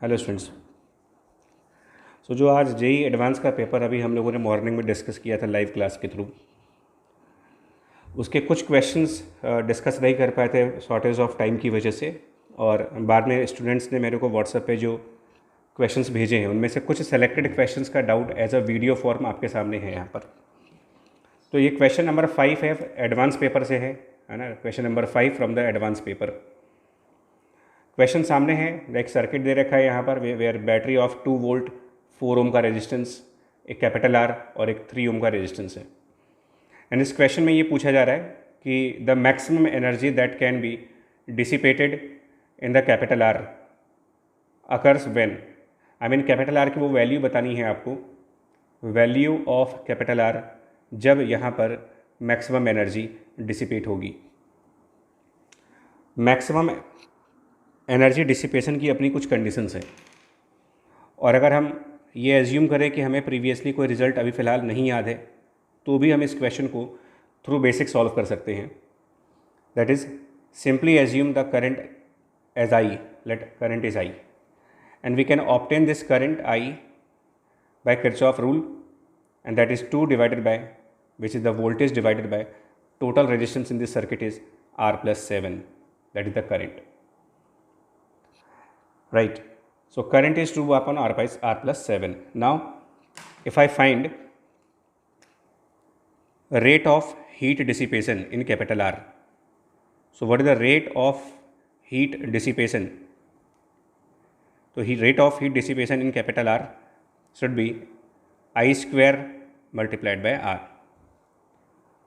Hello students. जो आज JEE advance का पेपर अभी हम लोगों ने मॉर्निंग में डिस्कस किया था लाइव क्लास के थ्रू, उसके कुछ क्वेश्चंस डिस्कस नहीं कर पाए थे शॉर्टेज ऑफ टाइम की वजह से, और बाद में स्टूडेंट्स ने मेरे को व्हाट्सएप पे जो क्वेश्चंस भेजे हैं उनमें से कुछ सेलेक्टेड क्वेश्चंस का doubt as a video form आपके सामने है यहाँ पर। तो ये क्वेश्चन नंबर 5 है, एडवांस पेपर से है ना। Question number 5 from the advance paper. Question सामने है, एक सर्किट दे रखा है यहाँ पर वेयर बैटरी ऑफ 2 वोल्ट 4 ओम का रेजिस्टेंस, एक कैपिटल आर और एक 3 ओम का रेजिस्टेंस है। एंड इस क्वेश्चन में ये पूछा जा रहा है कि the maximum energy that can be dissipated in the capital R occurs when, I mean capital R की वो वैल्यू बतानी है आपको, वैल्यू ऑफ कैपिटल आर जब यहाँ पर मैक्सिमम एनर्जी डिसिपेट होगी। मैक्सिमम एनर्जी डिसिपेशन की अपनी कुछ कंडीशंस हैं, और अगर हम ये एज्यूम करें कि हमें प्रीवियसली कोई रिजल्ट अभी फ़िलहाल नहीं याद है तो भी हम इस क्वेश्चन को थ्रू बेसिक सॉल्व कर सकते हैं। That is simply assume the current as I, let current is I, and we can obtain this current I by Kirchhoff rule, and that is 2 divided by which is the voltage divided by total resistance in this circuit is R plus 7, that is the current, right? So current is 2 upon R plus 7. Now if I find rate of heat dissipation in capital R, so what is the rate of heat dissipation? So rate of heat dissipation in capital R should be I square multiplied by R.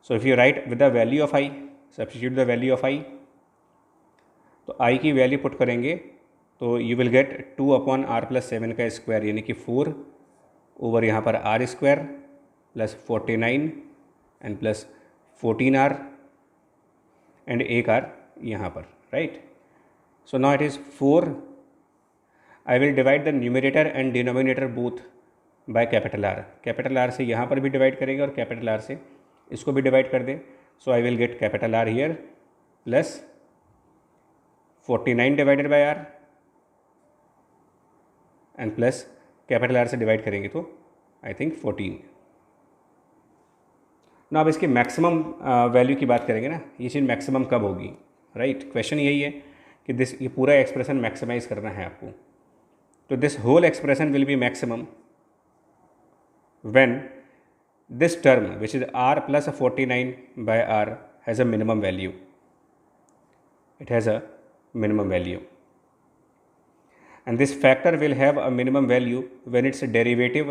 So if you write with the value of I, substitute the value of I, तो I की value put करेंगे तो you will get 2 upon R plus 7 का square, यानी कि 4 over यहाँ पर R square plus 49 and plus 14R and एक R यहाँ पर, right? So now it is 4. I will divide the numerator and denominator both by capital R. Capital R से यहाँ पर भी डिवाइड करेंगे और कैपिटल R से इसको भी डिवाइड कर दें. So I will get capital R here plus 49 divided by R and plus capital R से डिवाइड करेंगे तो आई थिंक 14. ना अब इसके मैक्सिमम वैल्यू की बात करेंगे ना, ये चीज़ मैक्सिमम कब होगी, राइट? क्वेश्चन यही है कि ये पूरा एक्सप्रेशन मैक्सिमाइज करना है आपको. तो this whole expression will be maximum when this term, which is R plus 49 by R, has a minimum value. It has a minimum value, and this factor will have a minimum value when its derivative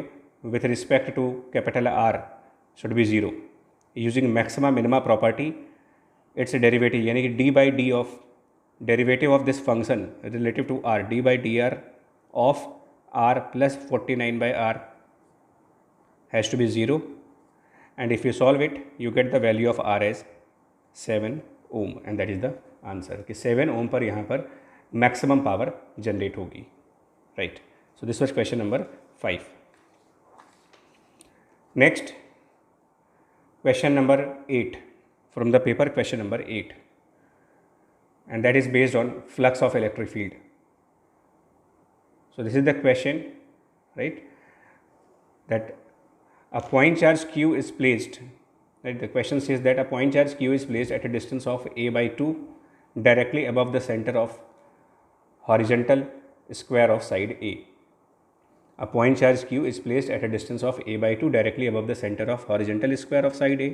with respect to capital R should be 0. Using maxima minima property, its derivative यानी कि d by d of derivative of this function relative to R, d by dr of R plus 49 by R has to be 0. And if you solve it, you get the value of R as 7 ohm, and that is the answer कि 7 ohm पर यहाँ पर maximum power generate होगी, right? So this was question number 5. Next question number 8 from the paper, question number 8, and that is based on flux of electric field. So this is the question, right? That a point charge q is placed, right? The question says that a point charge q is placed at a distance of a by 2 directly above the center of horizontal square of side A. A point charge q is placed at a distance of a by 2 directly above the center of horizontal square of side A,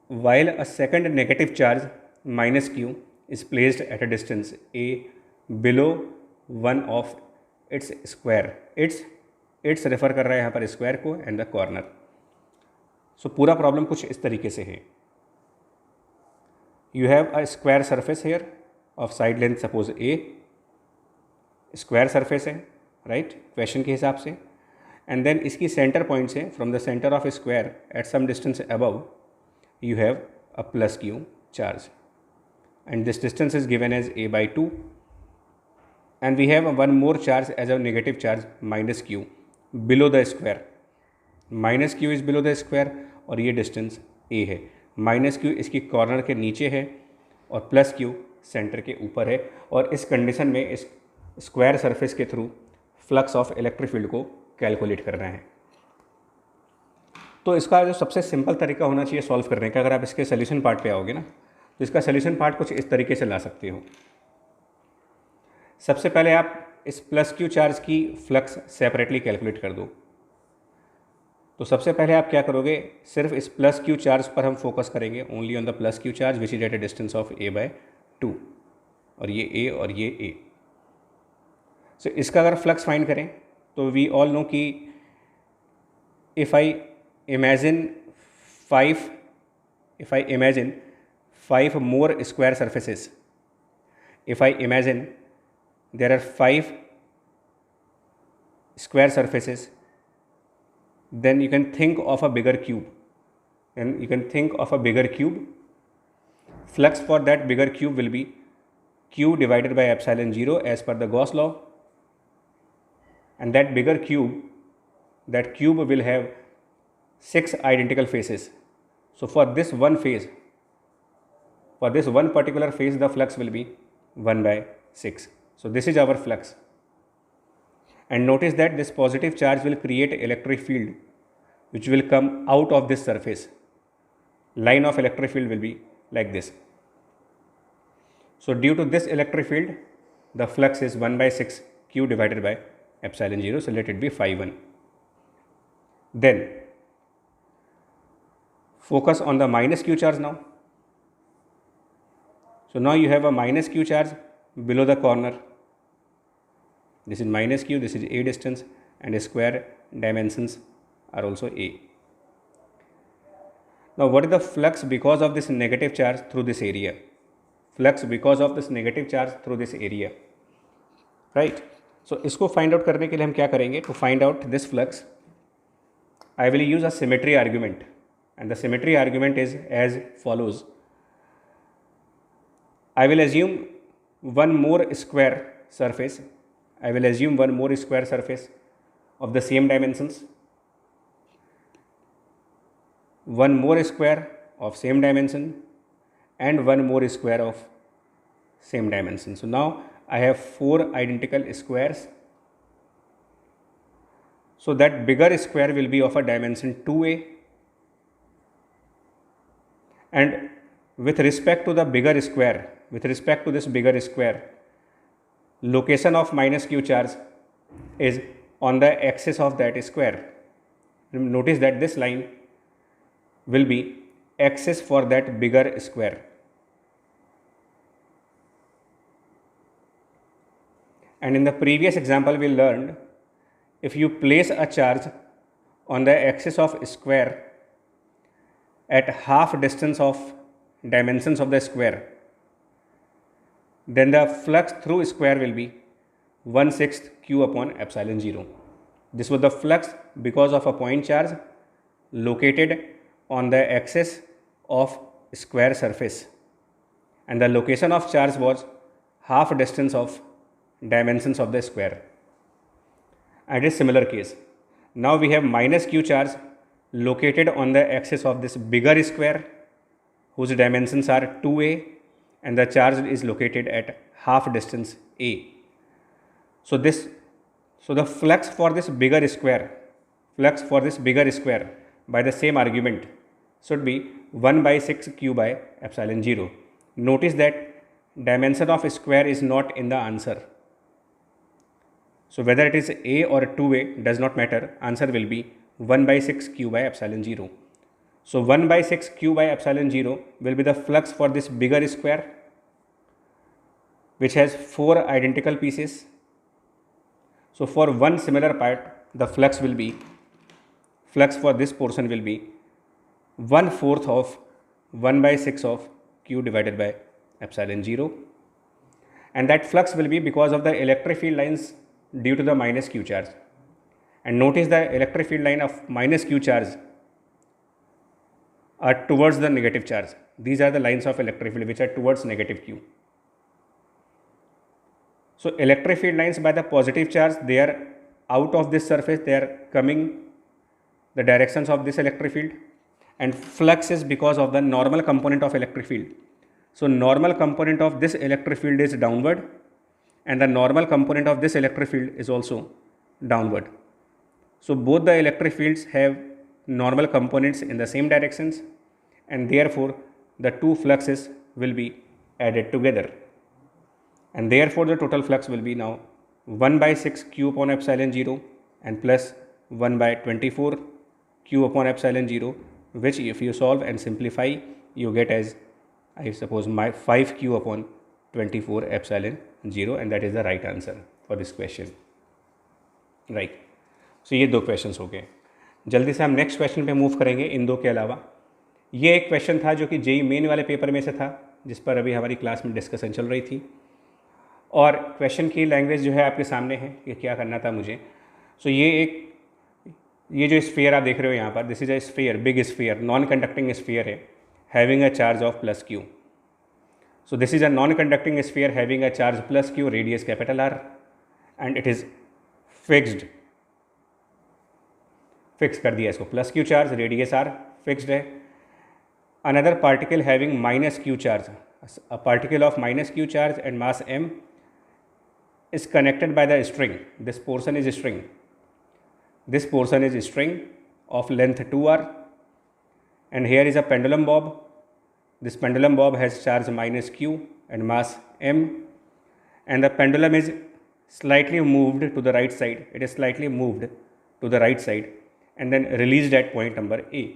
while a second negative charge minus q is placed at a distance a below one of its square. It's refer कर रहा है यहाँ पर square को and the corner. सो पूरा problem कुछ इस तरीके से है. You have a square surface here of side length suppose a, square surface है, राइट? क्वेश्चन के हिसाब से. एंड देन इसकी सेंटर पॉइंट से from the centre of square at some distance above you have a plus q charge, and this distance is given as a by 2, and we have one more charge as a negative charge minus q below the square. Minus Q is below the square और ये distance a है. Minus Q इसकी corner के नीचे है और plus Q centre के ऊपर है. और इस कंडीशन में इस स्क्वायर सरफेस के through flux of electric field को कैलकुलेट करना है। तो इसका जो सबसे सिंपल तरीका होना चाहिए सॉल्व करने का, अगर आप इसके सोल्यूशन पार्ट पे आओगे ना, तो इसका सोल्यूशन पार्ट कुछ इस तरीके से ला सकते हो। सबसे पहले आप इस प्लस क्यू चार्ज की फ्लक्स सेपरेटली कैलकुलेट कर दो। तो सबसे पहले आप क्या करोगे, सिर्फ इस प्लस क्यू चार्ज पर हम फोकस करेंगे, only on the plus q charge which is at a distance of a/2, और ये a और ये a। सो इसका अगर फ्लक्स फाइंड करें तो वी ऑल नो कि if I imagine 5 more square surfaces, if I imagine there are 5 square surfaces, then you can think of a bigger cube, flux for that bigger cube will be q divided by epsilon 0 as per the Gauss law, and that bigger cube will have 6 identical faces. So for this one particular phase, the flux will be 1/6. So this is our flux, and notice that this positive charge will create electric field which will come out of this surface. Line of electric field will be like this. So due to this electric field, the flux is 1/6 q divided by epsilon 0. So let it be phi1. Then focus on the minus q charge now. So now you have a minus q charge below the corner. This is minus q, this is a distance, and square dimensions are also a. Now what is the flux because of this negative charge through this area? Flux because of this negative charge through this area, right? So इसको find out करने के लिए हम क्या करेंगे? To find out this flux, I will use a symmetry argument, and the symmetry argument is as follows. I will assume one more square surface of the same dimensions, one more square of same dimension, and one more square of same dimension. So now I have 4 identical squares. So that bigger square will be of a dimension 2a, and with respect to this bigger square, location of minus q charge is on the axis of that square. Notice that this line will be axis for that bigger square. And in the previous example we learned, if you place a charge on the axis of square at half distance of dimensions of the square, then the flux through square will be 1/6 q upon epsilon 0. This was the flux because of a point charge located on the axis of square surface, and the location of charge was half distance of dimensions of the square. And a similar case, now we have minus q charge located on the axis of this bigger square whose dimensions are 2a, and the charge is located at half distance a. So the flux for this bigger square by the same argument should be 1/6 q by epsilon 0. Notice that dimension of square is not in the answer. So whether it is a or 2a does not matter, answer will be 1/6 q by epsilon 0. So 1/6 q by epsilon 0 will be the flux for this bigger square which has 4 identical pieces. So for one similar part, the flux for this portion will be 1/4 of 1/6 of q divided by epsilon 0, and that flux will be because of the electric field lines due to the minus q charge. And notice the electric field line of minus q charge are towards the negative charge. These are the lines of electric field which are towards negative q. So electric field lines by the positive charge, they are out of this surface, they are coming the directions of this electric field, and flux is because of the normal component of electric field. So normal component of this electric field is downward, and the normal component of this electric field is also downward. So both the electric fields have normal components in the same directions, and therefore the two fluxes will be added together, and therefore the total flux will be now 1 by 6 q upon epsilon 0 and plus 1 by 24 q upon epsilon 0, which if you solve and simplify, you get as, I suppose, my 5q upon 24 epsilon 0, and that is the right answer for this question, right? So ये दो questions हो गए. जल्दी से हम next question पे move करेंगे इन दो के अलावा. ये एक क्वेश्चन था जो कि जेई मेन वाले पेपर में से था, जिस पर अभी हमारी क्लास में डिस्कशन चल रही थी, और क्वेश्चन की लैंग्वेज जो है आपके सामने है कि क्या करना था मुझे. सो ये जो स्फीयर आप देख रहे हो यहाँ पर, this is a sphere, big sphere, non conducting sphere है, having a charge of plus q. So this is a non-conducting sphere having a charge plus q, radius capital R, and it is fixed. Fix कर दिया इसको, plus q charge, radius R fixed है. Another particle having minus q charge, a particle of minus q charge and mass m is connected by the string. This portion is string. This portion is string of length 2r, and here is a pendulum bob. This pendulum bob has charge minus q and mass m, and the pendulum is slightly moved to the right side. It is slightly moved to the right side and then released at point number A.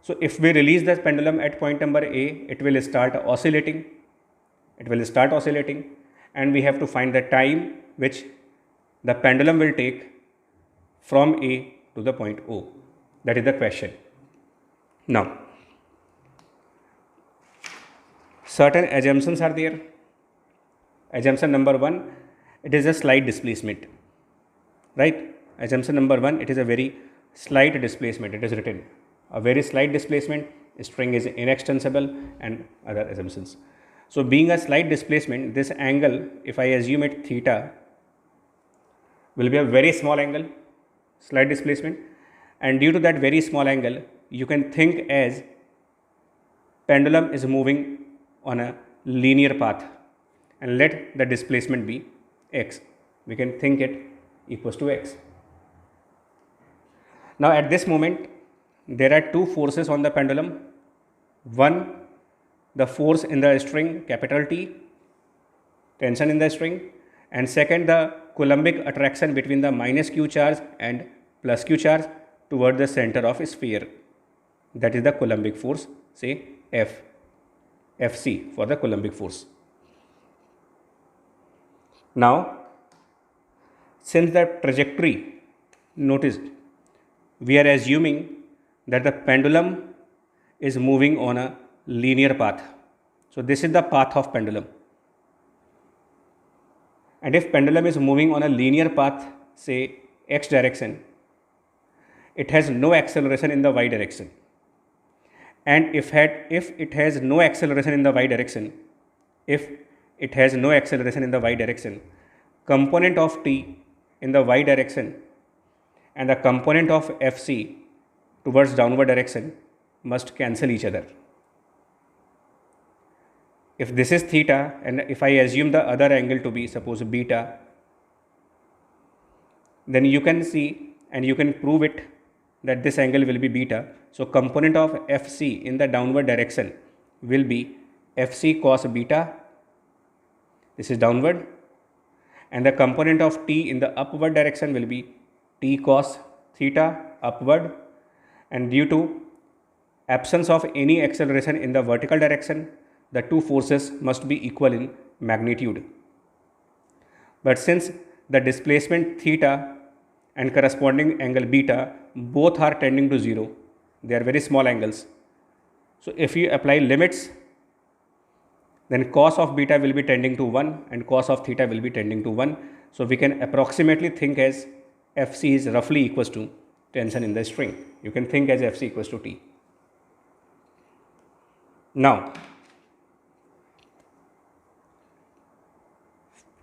So if we release the pendulum at point number A, it will start oscillating. It will start oscillating, and we have to find the time which the pendulum will take from A to the point O. That is the question. Now, certain assumptions are there. Assumption number 1, it is a slight displacement, right? Assumption number 1, it is a very slight displacement. It is written a very slight displacement, string is inextensible, and other assumptions. So being a slight displacement, this angle, if I assume it theta, will be a very small angle, slight displacement, and due to that very small angle, you can think as pendulum is moving on a linear path, and let the displacement be x. We can think it equals to x. Now at this moment, there are two forces on the pendulum. One, the force in the string, capital T, tension in the string, and second, the Coulombic attraction between the minus q charge and plus q charge toward the center of a sphere. That is the Coulombic force, say F. Fc for the Coulombic force. Now, since the trajectory noticed, we are assuming that the pendulum is moving on a linear path. So this is the path of pendulum. And if pendulum is moving on a linear path, say x direction, it has no acceleration in the y direction. And if it has no acceleration in the y direction, component of t in the y direction and the component of Fc towards downward direction must cancel each other. If this is theta, and if I assume the other angle to be, suppose, beta, then you can see and you can prove it that this angle will be beta. So component of Fc in the downward direction will be Fc cos beta, this is downward, and the component of t in the upward direction will be t cos theta, upward, and due to absence of any acceleration in the vertical direction, the two forces must be equal in magnitude. But since the displacement theta and corresponding angle beta both are tending to 0, they are very small angles. So if you apply limits, then cos of beta will be tending to 1 and cos of theta will be tending to 1. So we can approximately think as Fc is roughly equals to tension in the string. You can think as Fc equals to T. Now,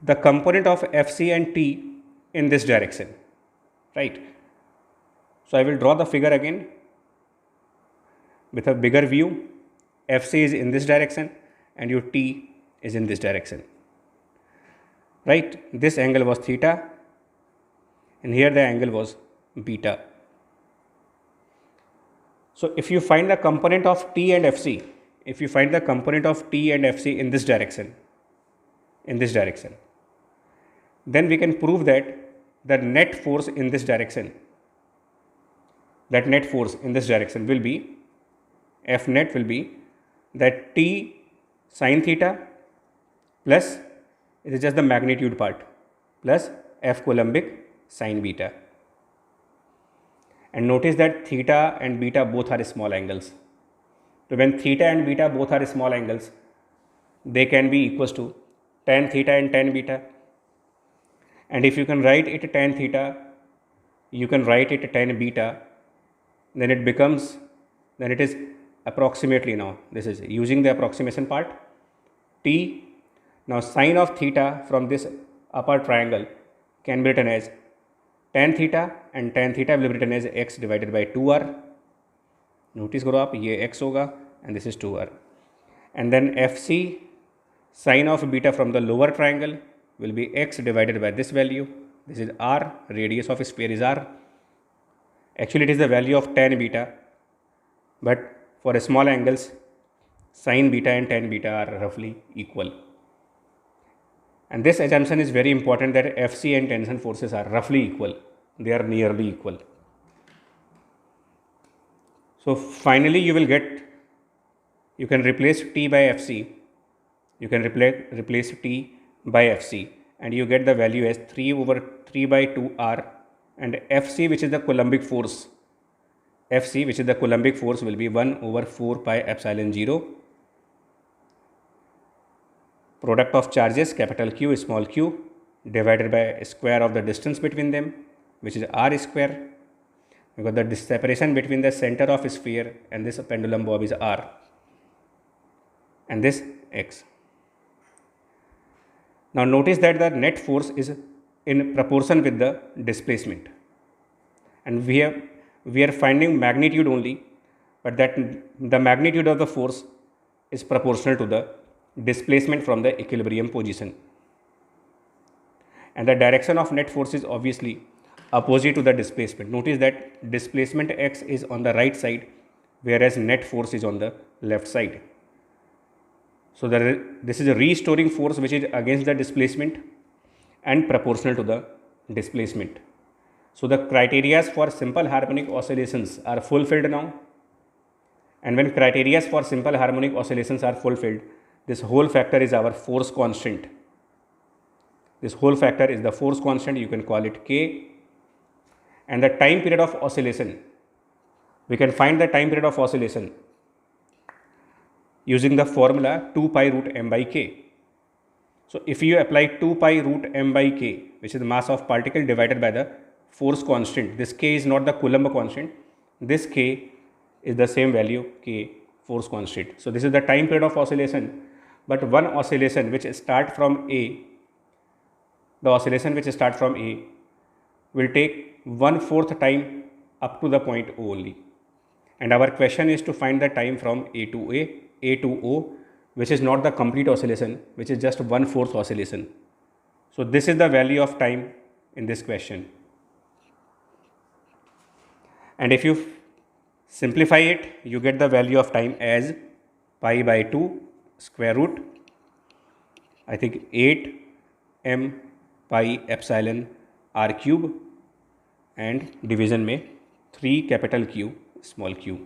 the component of Fc and T in this direction, right? So I will draw the figure again with a bigger view. Fc is in this direction and your T is in this direction. right? This angle was theta and here the angle was beta. So if you find the component of T and Fc, if you find the component of T and Fc in this direction, then we can prove that the net force in this direction, will be, F net will be that T sine theta plus, it is just the magnitude part, plus F coulombic sine beta. And notice that theta and beta both are small angles. So when theta and beta both are small angles, they can be equals to tan theta and tan beta. And if you can write it tan theta, you can write it tan beta, then it is approximately, now this is using the approximation part, T, now sine of theta from this upper triangle can be written as tan theta, and tan theta will be written as x divided by 2r. Notice करो आप, ये x होगा and this is 2r. And then Fc sine of beta from the lower triangle will be x divided by this value. This is r, radius of sphere is r. Actually it is the value of tan beta, but for small angles sine beta and tan beta are roughly equal. And this assumption is very important, that Fc and tension forces are roughly equal. They are nearly equal. So finally you can replace T by Fc. You can replace T by Fc and you get the value as 3 over 3 by 2r, and Fc, which is the Coulombic force, will be 1 over 4 pi epsilon 0, product of charges capital Q small q divided by square of the distance between them, which is r square, because the separation between the center of sphere and this pendulum bob is r, and this x. Now notice that the net force is in proportion with the displacement, and we are finding magnitude only, but that the magnitude of the force is proportional to the displacement from the equilibrium position, and the direction of net force is obviously opposite to the displacement. Notice that displacement x is on the right side, whereas net force is on the left side. So this is a restoring force which is against the displacement and proportional to the displacement. So the criteria for simple harmonic oscillations are fulfilled now, and when criteria for simple harmonic oscillations are fulfilled, this whole factor is our force constant. This whole factor is the force constant, you can call it k. And the time period of oscillation, we can find the time period of oscillation using the formula 2 pi root m by k. So if you apply 2 pi root m by k, which is the mass of particle divided by the force constant, this k is not the Coulomb constant, this k is the same value k, force constant. So this is the time period of oscillation, but one oscillation which start from A, will take 1/4 time up to the point O only. And our question is to find the time from A to O, which is not the complete oscillation, which is just 1/4 oscillation. So this is the value of time in this question. And if you simplify it, you get the value of time as pi by 2 square root, I think 8 m pi epsilon r cube, and division में 3 capital Q small q,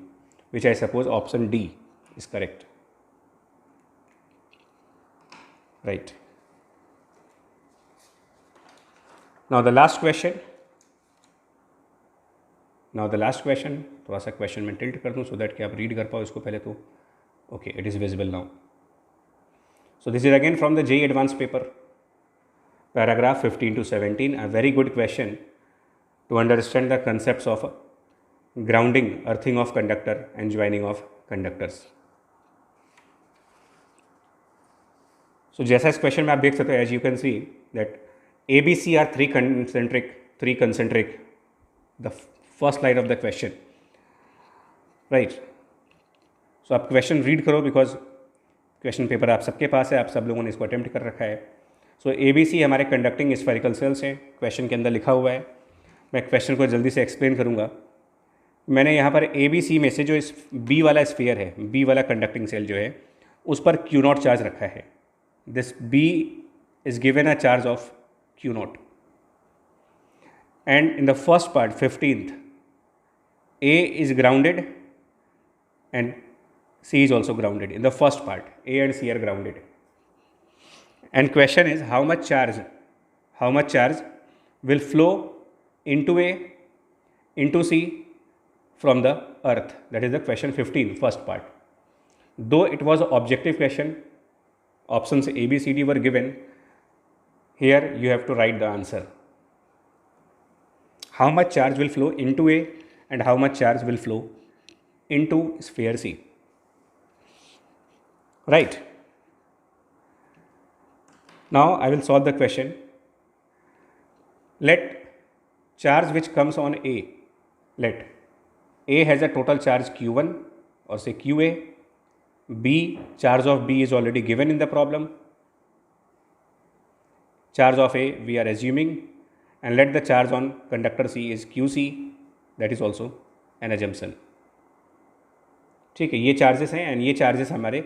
which I suppose option D is correct. Right. Now the last question. थोड़ा सा question में tilt कर दूँ so that कि आप read कर पाओ इसको पहले तो. Okay, it is visible now. So this is again from the JEE Advanced paper, paragraph 15 to 17, a very good question to understand the concepts of grounding, earthing of conductor and joining of conductors. So जैसा इस question में आप देख सकते हो, as you can see that ABC are three concentric, the first line of the question, right? So आप question read करो, because question paper आप सबके पास है, आप सब लोगों ने इसको अटेम्प्ट कर रखा है. सो ABC हमारे कंडक्टिंग स्फेरिकल सेल्स हैं, क्वेश्चन के अंदर लिखा हुआ है। मैं क्वेश्चन को जल्दी से एक्सप्लेन करूँगा। मैंने यहाँ पर ABC में से जो इस B वाला स्फीयर है, B वाला कंडक्टिंग सेल जो है, उस पर Q0 चार्ज रखा है। This B is given a charge of Q0 and in the first part 15th A is grounded and C is also grounded. In the first part, A and C are grounded. And question is how much charge will flow into A, into C from the earth? That is the question 15, first part. Though it was an objective question, options A, B, C, D were given, here you have to write the answer. How much charge will flow into A and how much charge will flow into sphere C? Right. Now I will solve the question. Let charge which comes on A, let A has a total charge Q1 or say QA. B, charge of B is already given in the problem. Charge of A we are assuming, and let the charge on conductor C is QC. That is also an assumption. ठीक है, ये charges हैं and ये charges हमारे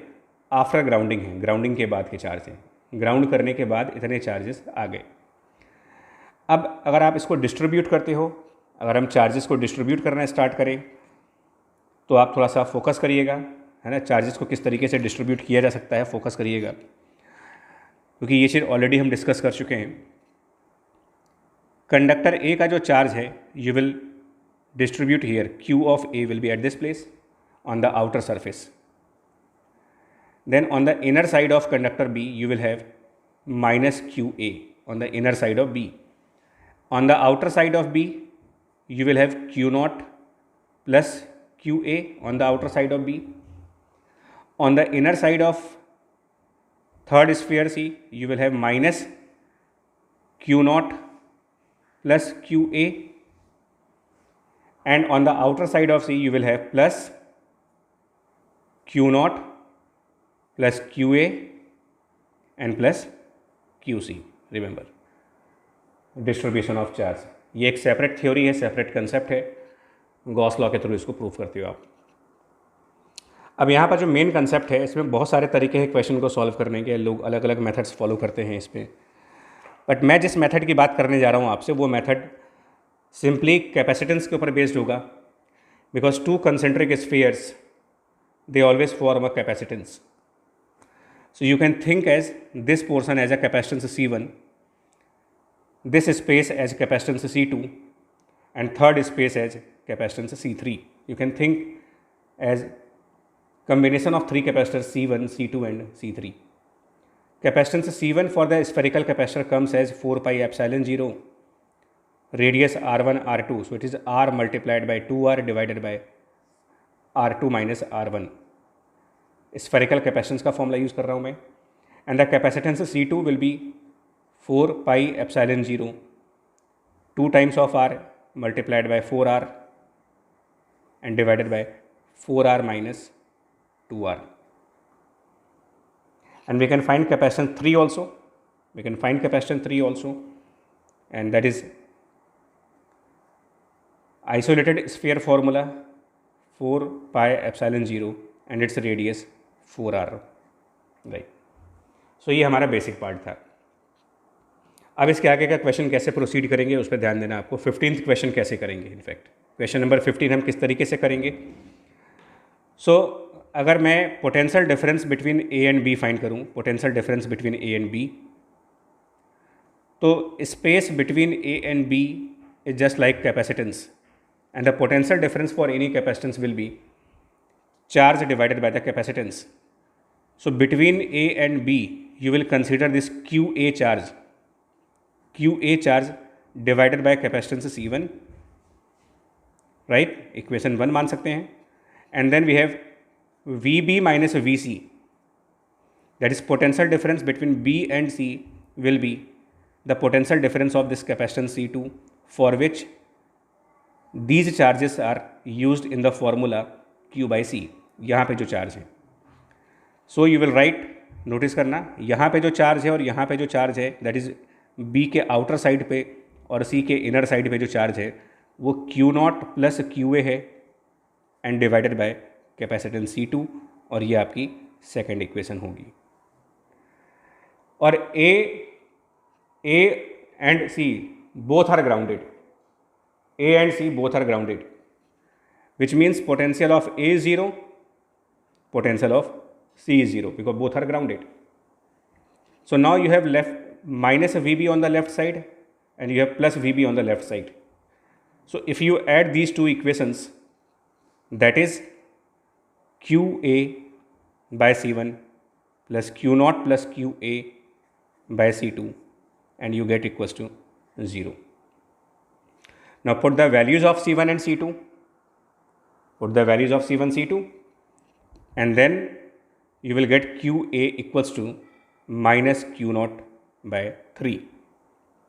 after grounding हैं, grounding के बाद के चार्ज हैं। ग्राउंड करने के बाद इतने चार्जेस आ गए। अब अगर आप इसको डिस्ट्रीब्यूट करते हो, अगर हम चार्जेस को डिस्ट्रीब्यूट करना स्टार्ट करें तो आप थोड़ा सा फोकस करिएगा, है ना, चार्जेस को किस तरीके से डिस्ट्रीब्यूट किया जा सकता है, फोकस करिएगा, क्योंकि ये चीज़ ऑलरेडी हम डिस्कस कर चुके हैं। कंडक्टर ए का जो चार्ज है you will distribute here. Q of A will be at this place on the outer surface. Then on the inner side of conductor B you will have minus QA on the inner side of B. On the outer side of B you will have Q0 plus QA on the outer side of B. On the inner side of third sphere C you will have minus Q0 plus QA, and on the outer side of C you will have plus Q0 plus QA and plus QC. Remember, distribution of charge, ये एक separate theory है, separate concept है, Gauss law के through इसको prove करते हो आप। अब यहाँ पर जो मेन कंसेप्ट है, इसमें बहुत सारे तरीके हैं क्वेश्चन को सॉल्व करने के, लोग अलग अलग मेथड्स फॉलो करते हैं इस पर, बट मैं जिस मेथड की बात करने जा रहा हूँ आपसे, वो मेथड सिंपली कैपेसिटेंस के ऊपर बेस्ड होगा, because two concentric spheres they always form a capacitance. So you can think as this portion as a capacitance C1, this space as capacitance C2, and third space as capacitance C3. You can think as combination of three capacitors C1, C2 and C3. Capacitance C1 for the spherical capacitor comes as 4 pi epsilon 0, radius R1 R2, so it is R multiplied by 2R divided by R2 minus R1. Spherical capacitance का formula use कर रहा हूँ मैं, and the capacitance C2 will be 4 pi epsilon 0 2 times of R multiplied by 4R and divided by 4R minus 2R. And we can find capacitance 3 also. We can find capacitance 3 also, and that is isolated sphere formula 4 pi epsilon 0 and its radius 4R. Right. So ये हमारा basic part था. अब इसके आगे का question कैसे proceed करेंगे उस पर ध्यान देना आपको. 15th क्वेश्चन कैसे करेंगे, इनफैक्ट क्वेश्चन नंबर 15 हम किस तरीके से करेंगे. सो अगर मैं potential difference between A and B find करूं, potential difference between A and B, तो space between A and B is just like capacitance, and the potential difference for any capacitance will be charge divided by the capacitance. So between A and B you will consider this QA charge divided by capacitance C1, right, equation 1 मान सकते हैं. And then we have VB minus VC, that is potential difference between B and C will be the potential difference of this capacitance C2, for which these charges are used in the formula Q by C. यहाँ पे जो charge है, so you will write notice करना, यहाँ पे जो charge है और यहाँ पे जो चार्ज है, दैट इज़ बी के आउटर साइड पे और सी के इनर साइड पे जो चार्ज है वो Q not plus Q A है and divided by capacitance C2, और ये आपकी सेकेंड इक्वेशन होगी। और A and C both are grounded, A and C both are grounded, which means potential of A is 0, potential of C is 0, because both are grounded. So now you have left minus VB on the left side and you have plus VB on the left side. So if you add these two equations, that is QA by C1 plus Q naught plus QA by C2, and you get equals to 0. Now put the values of C1 and C2, put the values of C1, C2, and then you will get QA equals to minus Q naught by 3,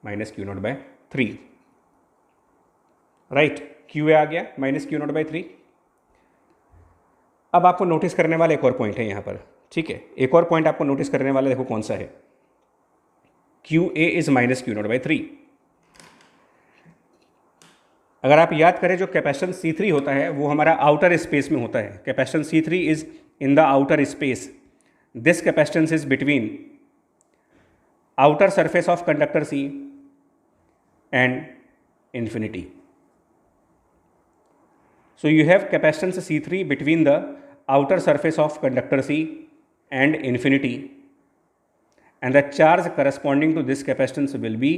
minus Q naught by 3, right? QA आ गया minus Q naught by 3। अब आपको notice करने वाला एक और point है यहाँ पर, ठीक है, एक और पॉइंट आपको नोटिस करने वाला देखो कौन सा है। QA is minus Q naught by 3। अगर आप याद करें जो कैपेसिटेंस C3 होता है वो हमारा आउटर स्पेस में होता है। Capacitance C3 is in the outer space. This capacitance is between outer surface of conductor C and infinity. So you have capacitance C3 between the outer surface of conductor C and infinity, and the charge corresponding to this capacitance will be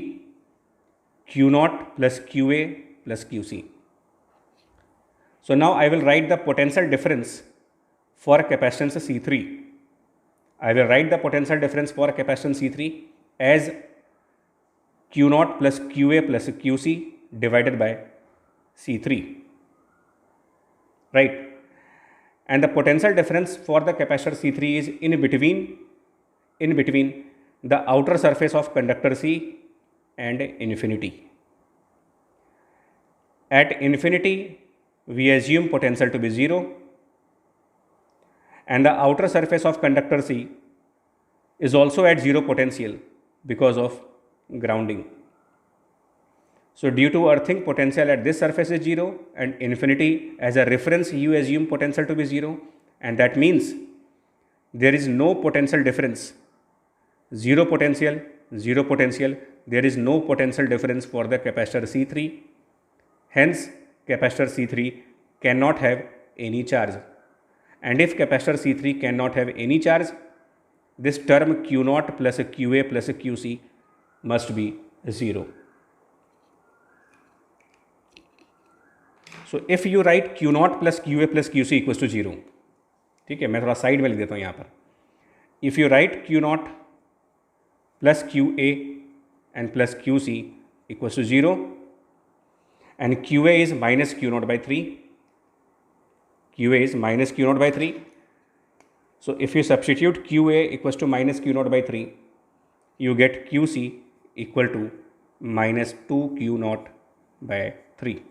Q naught plus QA plus QC. So now I will write the potential difference for capacitance C3. I will write the potential difference for capacitance C3 as Q naught plus QA plus QC divided by C3, right? And the potential difference for the capacitor C3 is in between the outer surface of conductor C and infinity. At infinity we assume potential to be 0, and the outer surface of conductor C is also at 0 potential because of grounding. So due to earthing, potential at this surface is 0, and infinity as a reference you assume potential to be 0, and that means there is no potential difference. 0 potential, 0 potential, there is no potential difference for the capacitor C3. Hence capacitor C3 cannot have any charge, and if capacitor C3 cannot have any charge, this term Q naught plus QA plus QC must be 0. So if you write Q naught plus QA plus QC equals to 0, ठीक है, मैं थोड़ा side में लिख देता हूँ यहाँ पर। If you write Q naught plus QA and plus QC equals to 0, and QA is minus Q naught by 3, QA is minus Q naught by 3. So if you substitute QA equals to minus Q naught by 3, you get QC equal to minus 2 Q naught by 3.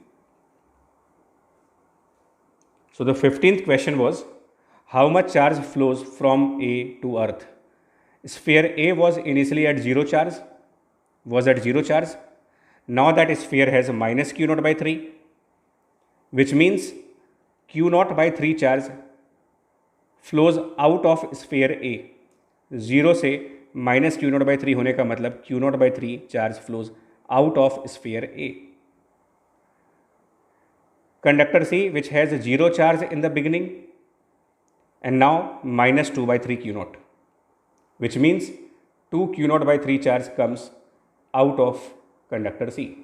So the 15th question was, how much charge flows from A to earth? Sphere A was initially at 0 charge, Now that sphere has minus Q naught by 3, which means Q naught by 3 charge flows out of sphere A. 0 से minus Q naught by 3 होने का मतलब Q naught by 3 charge flows out of sphere A. Conductor C, which has 0 charge in the beginning, and now minus 2 by 3 Q naught, which means 2 Q naught by 3 charge comes out of conductor C.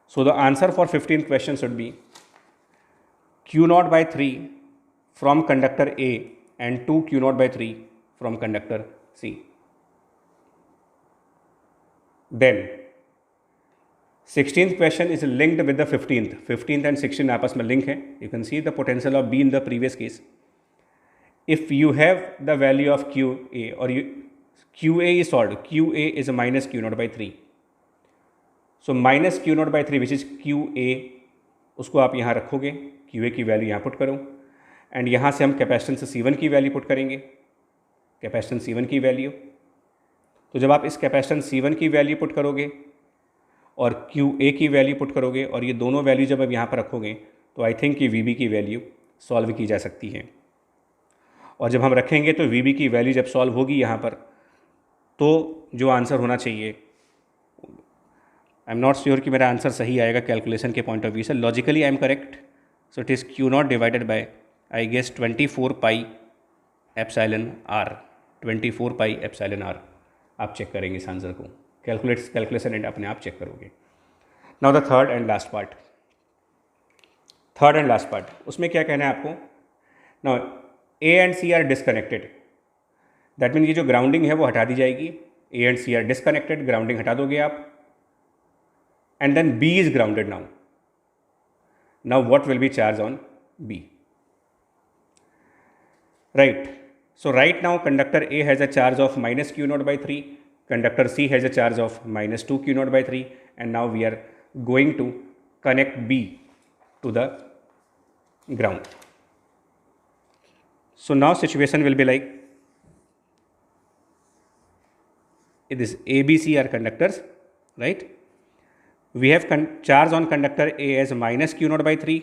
So the answer for 15th question should be Q naught by 3 from conductor A and 2 Q naught by 3 from conductor C. Then 16th question is linked with the 15th. 15th and 16th आपस में link है. You can see the potential of B in the previous case. If you have the value of QA or QA is solved, QA is minus Q naught by 3. So minus Q naught by 3 which is QA, उसको आप यहाँ रखोगे, QA की value यहाँ put करो, and यहाँ से हम कैपेसिटेंस C1 की वैल्यू पुट करेंगे, कैपेसिटेंस C1 की वैल्यू। तो जब आप इस कैपेसिटेंस C1 की वैल्यू पुट करोगे और QA की वैल्यू पुट करोगे और ये दोनों वैल्यू जब आप यहाँ पर रखोगे तो आई थिंक कि VB की वैल्यू सॉल्व की जा सकती है। और जब हम रखेंगे तो VB की वैल्यू जब सॉल्व होगी यहाँ पर तो जो आंसर होना चाहिए, आई एम नॉट श्योर कि मेरा आंसर सही आएगा कैलकुलेशन के पॉइंट ऑफ व्यू से। Logically I am correct, so it is Q0 divided by I guess 24 pi epsilon R. 24 pi epsilon R. आप चेक करेंगे इस आंसर को, कैलकुलेशन एंड अपने आप चेक करोगे। Now the third and last part, उसमें क्या कहना है आपको? Now A and C are disconnected, that mean ये जो ग्राउंडिंग है वो हटा दी जाएगी। A and C are disconnected, grounding हटा दोगे आप, and then B is grounded now what will be charge on B? Right, so right now conductor A has a charge of minus Q0 by 3, conductor C has a charge of minus 2 Q0 by 3, and now we are going to connect B to the ground. So now situation will be like, it is A, B, C are conductors, right? We have charge on conductor A as minus Q0 by 3,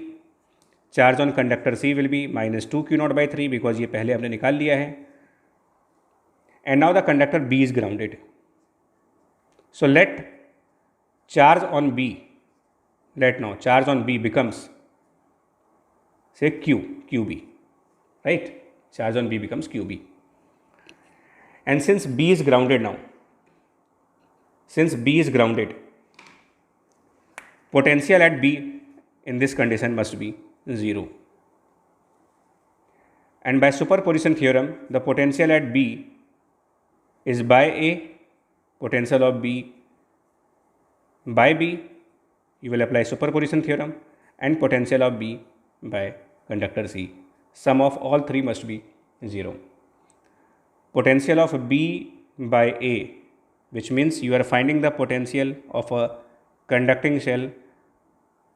charge on conductor C will be minus 2 Q0 by 3 because ये पहले हमने निकाल लिया है। And now the conductor B is grounded, so let charge on B, let now charge on B becomes से QB, राइट? Charge on B becomes QB, and since B is grounded now, since B is grounded, potential at B in this condition must be 0. And by superposition theorem, the potential at B is by A, potential of B by B. You will apply superposition theorem, and potential of B by conductor C. Sum of all three must be 0. Potential of B by A, which means you are finding the potential of a conducting shell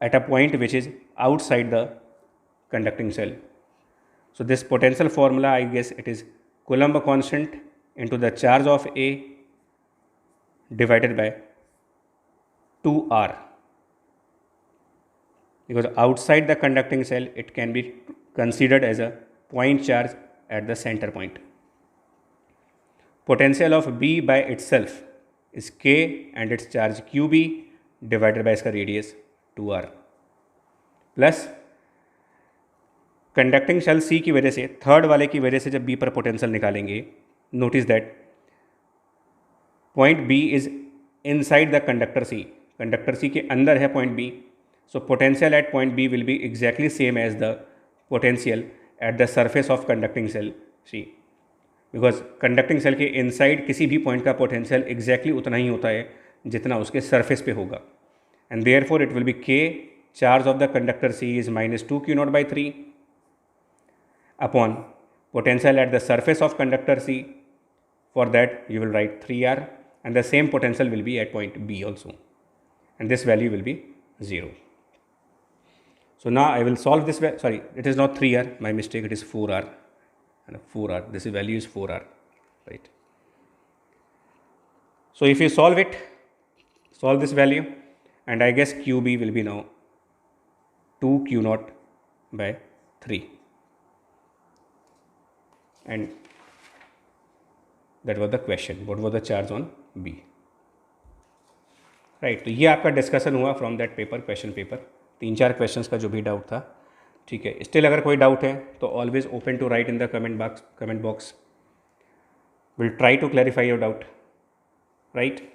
at a point which is outside the conducting shell. So this potential formula, I guess it is Coulomb constant into the charge of A divided by 2R, because outside the conducting shell it can be considered as a point charge at the center point. Potential of B by itself is K and its charge QB divided by इसका radius 2R, plus conducting shell C की वजह से, third वाले की वजह से जब B पर पोटेंशियल निकालेंगे, notice that point B is inside the conductor C, conductor C के अंदर है point B, so potential at point B will be exactly same as the potential at the surface of conducting shell C, because conducting shell के inside किसी भी point का potential exactly उतना ही होता है जितना उसके सरफेस पे होगा, and therefore it will be K, charge of the conductor C is minus 2 Q0 by 3 upon potential at the surface of conductor C. For that you will write 3R, and the same potential will be at point B also, and this value will be 0. So now I will solve this, sorry, it is not 3R, my mistake, it is 4R, and 4R, this value is 4R, right? So if you solve this value, and I guess QB will be now 2 Q0 by 3, and that was the question, what was the charge on B, right? तो ये आपका discussion हुआ from that paper, question paper, 3-4 questions का जो भी doubt था, ठीक है। स्टिल अगर कोई डाउट है तो always open to write in the comment box, will try to clarify your doubt, right?